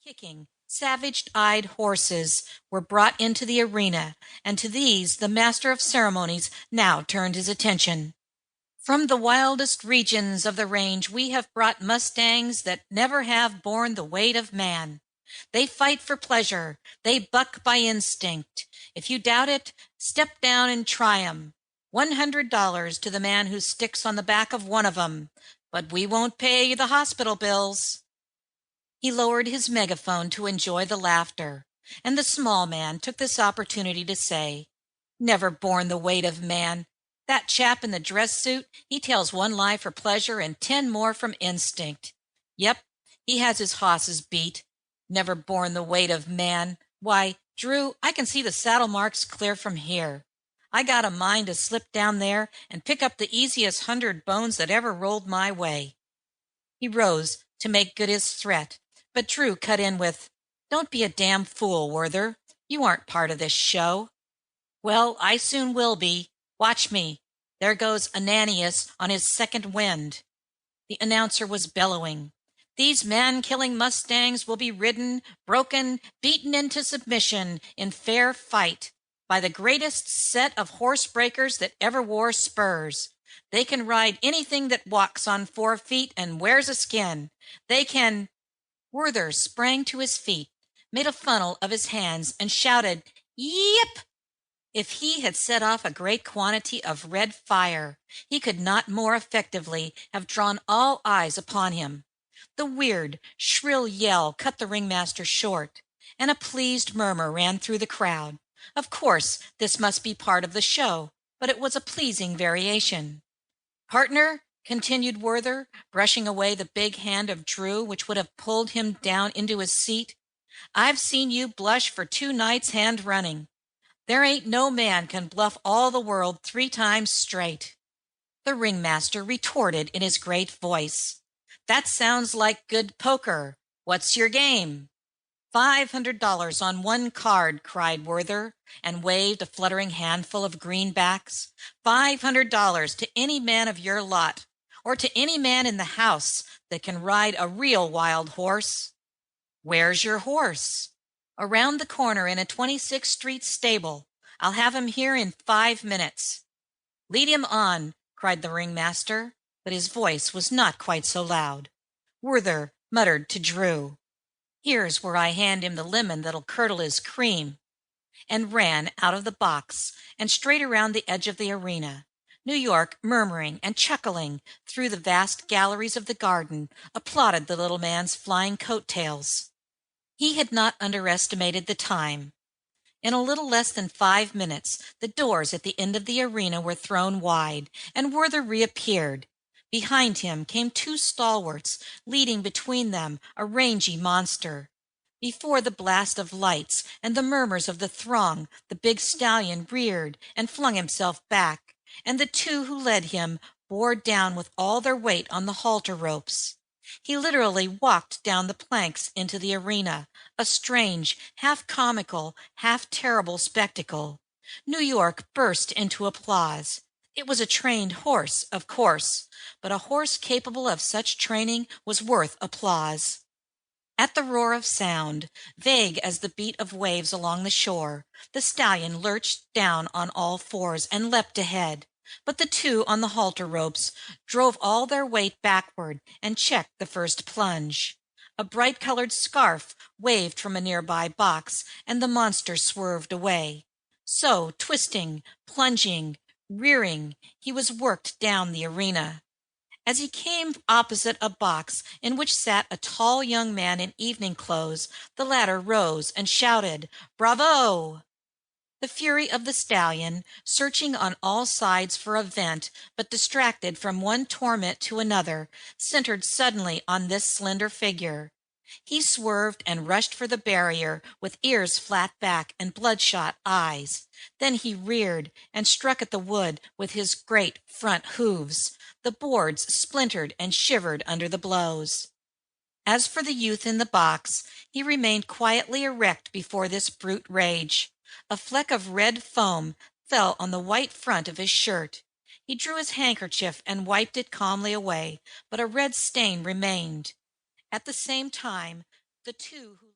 Kicking, savage-eyed horses were brought into the arena, and to these the master of ceremonies now turned his attention. From the wildest regions of the range we have brought mustangs that never have borne the weight of man. They fight for pleasure, they buck by instinct. If you doubt it, step down and try 'em. $100 to the man who sticks on the back of one of 'em, but we won't pay the hospital bills. He lowered his megaphone to enjoy the laughter, and the small man took this opportunity to say, "Never borne the weight of man. That chap in the dress suit, he tells one lie for pleasure and 10 more from instinct. Yep, he has his hosses beat. Never borne the weight of man. Why, Drew, I can see the saddle marks clear from here. I got a mind to slip down there and pick up the easiest 100 bones that ever rolled my way." He rose to make good his threat, but Drew cut in with, "Don't be a damn fool, Werther. You aren't part of this show." "Well, I soon will be. Watch me. There goes Ananias on his second wind." The announcer was bellowing. "These man-killing mustangs will be ridden, broken, beaten into submission in fair fight by the greatest set of horse breakers that ever wore spurs. They can ride anything that walks on 4 feet and wears a skin. They can—" Werther sprang to his feet, made a funnel of his hands, and shouted, "Yip!" If he had set off a great quantity of red fire, he could not more effectively have drawn all eyes upon him. The weird, shrill yell cut the ringmaster short, and a pleased murmur ran through the crowd. Of course, this must be part of the show, but it was a pleasing variation. "Partner," continued Werther, brushing away the big hand of Drew which would have pulled him down into his seat, "I've seen you blush for 2 nights hand running. There ain't no man can bluff all the world 3 times straight." The ringmaster retorted in his great voice, "That sounds like good poker. What's your game?" $500 on 1 card," cried Werther, and waved a fluttering handful of greenbacks. $500 to any man of your lot, or to any man in the house that can ride a real wild horse." "Where's your horse?" "Around the corner in a 26th Street stable. I'll have him here in 5 minutes." "Lead him on," cried the ringmaster, but his voice was not quite so loud. Werther muttered to Drew, "Here's where I hand him the lemon that'll curdle his cream," and ran out of the box and straight around the edge of the arena. New York, murmuring and chuckling through the vast galleries of the garden, applauded the little man's flying coat-tails. He had not underestimated the time. In a little less than 5 minutes the doors at the end of the arena were thrown wide, and Werther reappeared. Behind him came 2 stalwarts, leading between them a rangy monster. Before the blast of lights and the murmurs of the throng the big stallion reared and flung himself back, and the 2 who led him bore down with all their weight on the halter ropes. He literally walked down the planks into the arena, a strange, half comical, half terrible spectacle. New York burst into applause. It was a trained horse, of course, but a horse capable of such training was worth applause. At the roar of sound, vague as the beat of waves along the shore, the stallion lurched down on all 4s and leapt ahead. But the 2 on the halter ropes drove all their weight backward and checked the first plunge. A bright-colored scarf waved from a nearby box, and the monster swerved away. So, twisting, plunging, rearing, he was worked down the arena. As he came opposite a box in which sat a tall young man in evening clothes, the latter rose and shouted, "Bravo!" The fury of the stallion, searching on all sides for a vent, but distracted from one torment to another, centered suddenly on this slender figure. He swerved and rushed for the barrier with ears flat back and bloodshot eyes. Then he reared and struck at the wood with his great front hoofs. The boards splintered and shivered under the blows. As for the youth in the box, he remained quietly erect before this brute rage. A fleck of red foam fell on the white front of his shirt. He drew his handkerchief and wiped it calmly away, but a red stain remained. At the same time, the 2 who